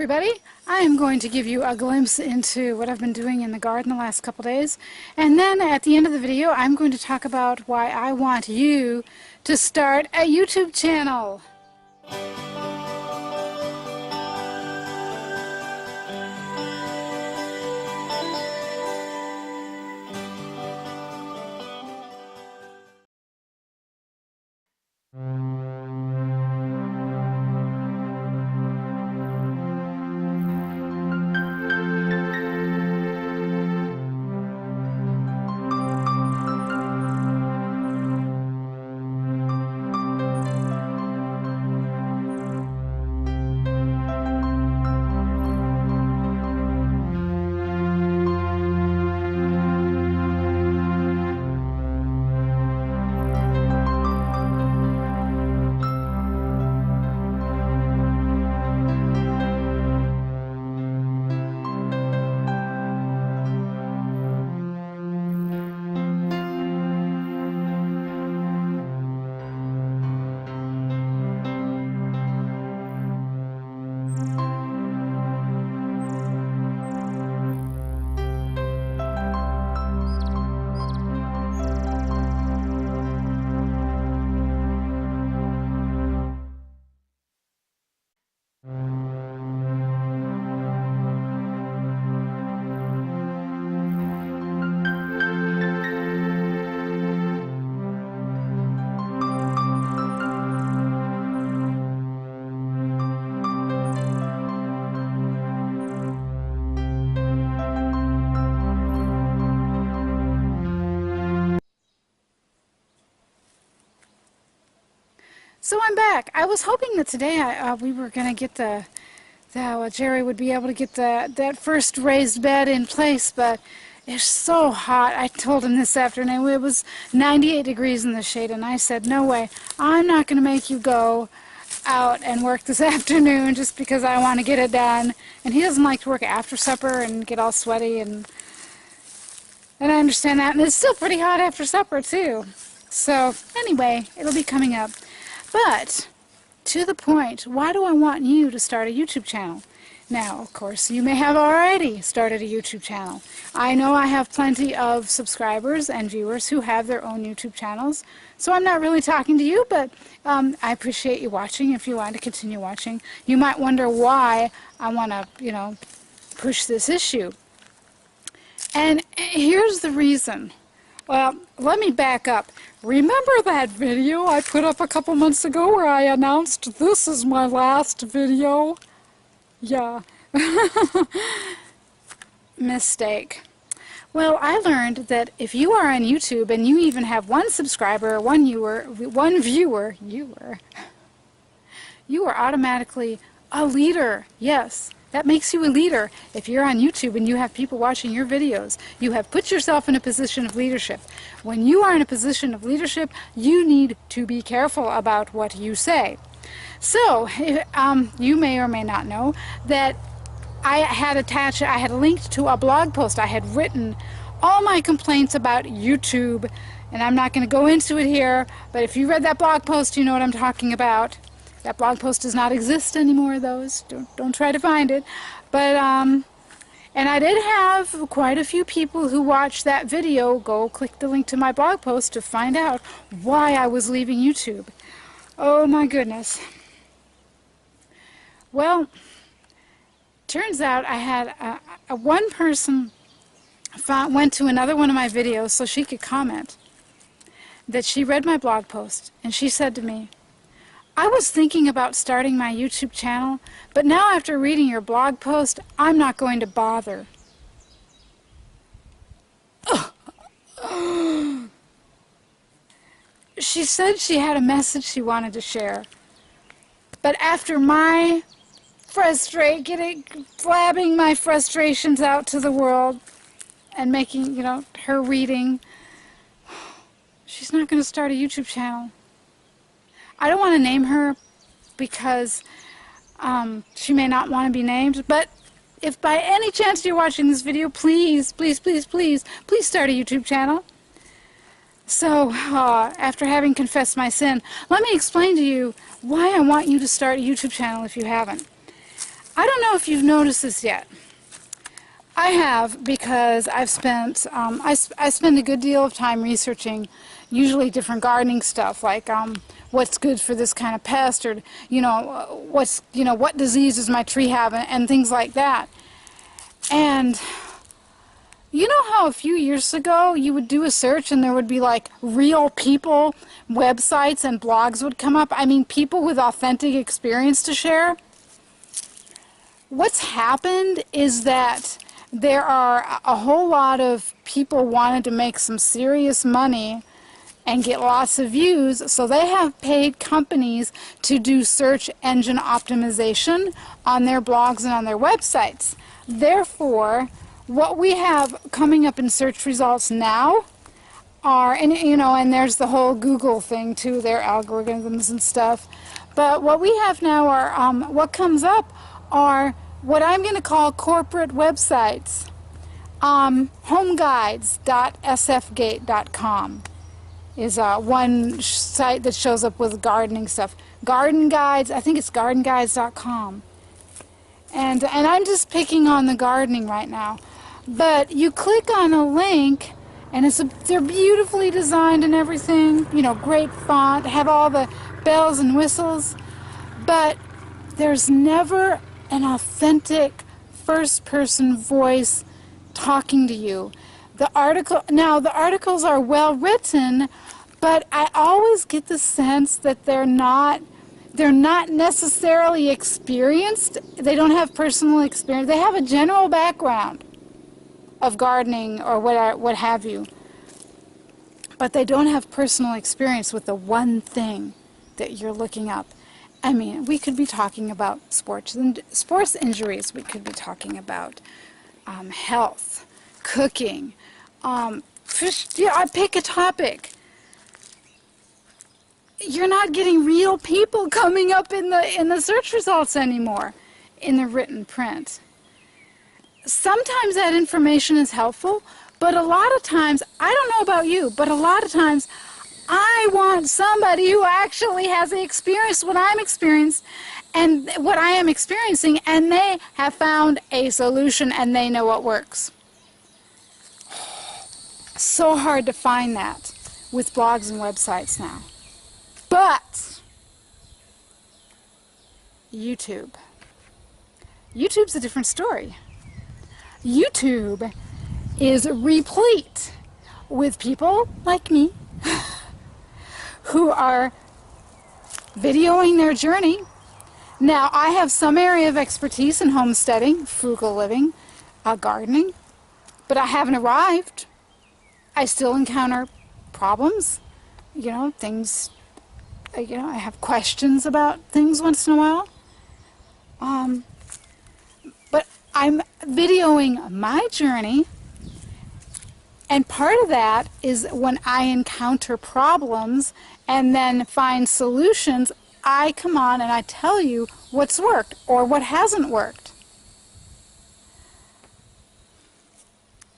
everybody. I am going to give you a glimpse into what I've been doing in the garden the last couple days, and then at the end of the video I'm going to talk about why I want you to start a YouTube channel. So I'm back. I was hoping that today we were going to get Jerry would be able to get that first raised bed in place, but it's so hot. I told him this afternoon it was 98 degrees in the shade, and I said, no way, I'm not going to make you go out and work this afternoon just because I want to get it done. And he doesn't like to work after supper and get all sweaty, and I understand that. And it's still pretty hot after supper too. So anyway, it'll be coming up. But, to the point, why do I want you to start a YouTube channel? Now, of course, you may have already started a YouTube channel. I know I have plenty of subscribers and viewers who have their own YouTube channels, so I'm not really talking to you, but I appreciate you watching. If you want to continue watching, you might wonder why I want to, push this issue. And here's the reason. Well, let me back up. Remember that video I put up a couple months ago where I announced this is my last video? Yeah. Mistake. Well, I learned that if you are on YouTube and you even have one subscriber, one viewer, you are automatically a leader. Yes. That makes you a leader. If you're on YouTube and you have people watching your videos, you have put yourself in a position of leadership. When you are in a position of leadership, you need to be careful about what you say. So, you may or may not know that I had linked to a blog post. I had written all my complaints about YouTube, and I'm not going to go into it here, but if you read that blog post, you know what I'm talking about. That blog post does not exist anymore, though. Don't try to find it. But, and I did have quite a few people who watched that video go click the link to my blog post to find out why I was leaving YouTube. Oh my goodness. Well, turns out I had one person went to another one of my videos so she could comment that she read my blog post, and she said to me, I was thinking about starting my YouTube channel, but now after reading your blog post, I'm not going to bother. She said she had a message she wanted to share, but after my blabbing my frustrations out to the world and making, her reading, she's not going to start a YouTube channel. I don't want to name her because she may not want to be named, but if by any chance you're watching this video, please, please, please, please, please start a YouTube channel. So, after having confessed my sin, let me explain to you why I want you to start a YouTube channel if you haven't. I don't know if you've noticed this yet. I have, because I've spent, I spend a good deal of time researching usually different gardening stuff, like what's good for this kind of pest, or, what disease does my tree have, and things like that. And you know how a few years ago you would do a search and there would be like real people, websites and blogs would come up? I mean, people with authentic experience to share? What's happened is that there are a whole lot of people wanted to make some serious money and get lots of views, so they have paid companies to do search engine optimization on their blogs and on their websites. Therefore, what we have coming up in search results now are, and there's the whole Google thing too, their algorithms and stuff, but what we have now are, what comes up are what I'm going to call corporate websites. Homeguides.sfgate.com is one site that shows up with gardening stuff. Garden Guides, I think it's gardenguides.com. And I'm just picking on the gardening right now. But you click on a link, and they're beautifully designed and everything, great font, have all the bells and whistles, but there's never an authentic first-person voice talking to you. The articles are well written, but I always get the sense that they're not necessarily experienced. They don't have personal experience. They have a general background of gardening or what have you, but they don't have personal experience with the one thing that you're looking up. I mean, we could be talking about sports injuries. We could be talking about health, cooking, fish. I pick a topic. You're not getting real people coming up in the search results anymore, in the written print. Sometimes that information is helpful, but a lot of times, I don't know about you, but a lot of times I want somebody who actually has the experience what I'm experiencing, and what I am experiencing, and they have found a solution and they know what works. So hard to find that with blogs and websites now. But YouTube's a different story. YouTube is replete with people like me who are videoing their journey. Now, I have some area of expertise in homesteading, frugal living, gardening, but I haven't arrived. I still encounter problems, things, I have questions about things once in a while. But I'm videoing my journey, and part of that is when I encounter problems and then find solutions, I come on and I tell you what's worked or what hasn't worked.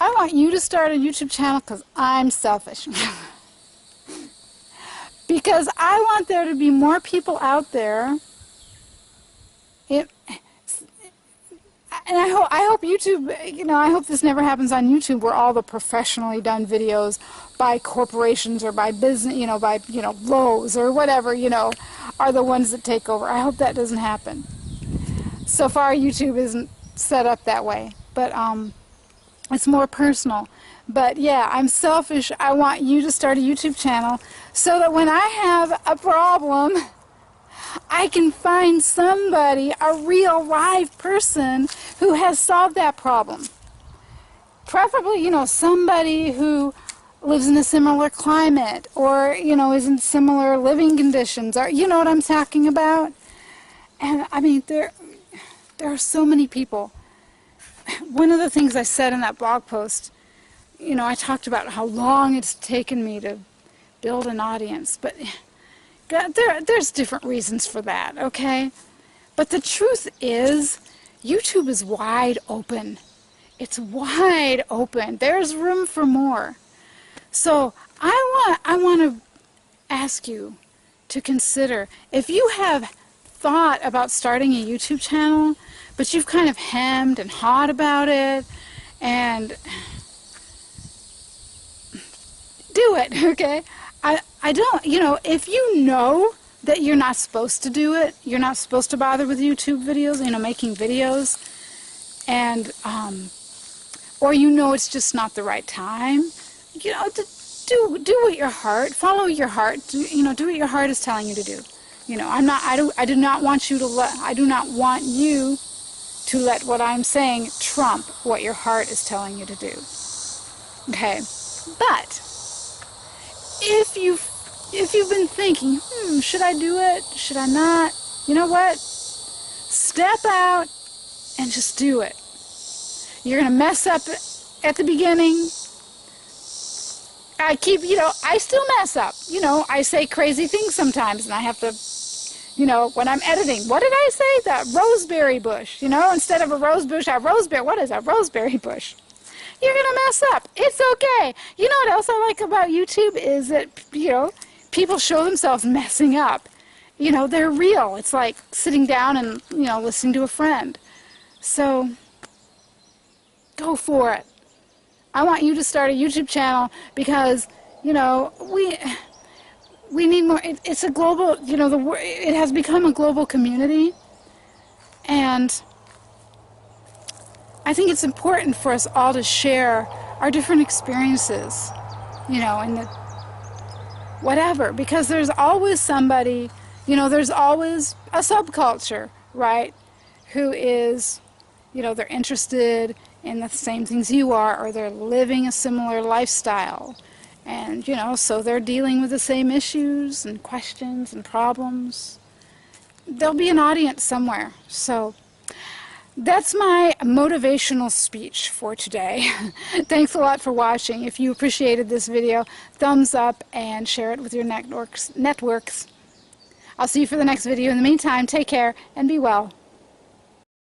I want you to start a YouTube channel because I'm selfish. Because I want there to be more people out there. And I hope YouTube, I hope this never happens on YouTube where all the professionally done videos by corporations or by business, by Lowe's or whatever, are the ones that take over. I hope that doesn't happen. So far, YouTube isn't set up that way, but it's more personal. But yeah, I'm selfish. I want you to start a YouTube channel so that when I have a problem, I can find somebody, a real live person who has solved that problem. Preferably, somebody who lives in a similar climate or, is in similar living conditions, or you know what I'm talking about? And I mean, there are so many people. One of the things I said in that blog post, I talked about how long it's taken me to build an audience, but there's different reasons for that, okay? But the truth is, YouTube is wide open. It's wide open. There's room for more. So I want to ask you to consider, if you have thought about starting a YouTube channel, but you've kind of hemmed and hawed about it, and do it, okay? I don't, you know, if you know that you're not supposed to do it, you're not supposed to bother with YouTube videos, you know, making videos, and, or you know it's just not the right time, you know, do what your heart, follow your heart, you know, do what your heart is telling you to do. You know, I do not want you to let what I'm saying trump what your heart is telling you to do. Okay? But if you've been thinking, should I do it? Should I not? You know what? Step out and just do it. You're going to mess up at the beginning. I still mess up. You know, I say crazy things sometimes, and I have to, you know, when I'm editing, what did I say? The roseberry bush, you know, instead of a rose bush, a roseberry. What is a roseberry bush? You're going to mess up. It's okay. You know what else I like about YouTube is that, you know, people show themselves messing up. You know, they're real. It's like sitting down and, you know, listening to a friend. So, go for it. I want you to start a YouTube channel because, you know, we need more. It's a global, you know, it has become a global community, and I think it's important for us all to share our different experiences, you know, and whatever, because there's always somebody, you know, there's always a subculture, right, who is, you know, they're interested in the same things you are, or they're living a similar lifestyle. And, you know, so they're dealing with the same issues and questions and problems. There'll be an audience somewhere. So that's my motivational speech for today. Thanks a lot for watching. If you appreciated this video, thumbs up and share it with your networks. I'll see you for the next video. In the meantime, take care and be well.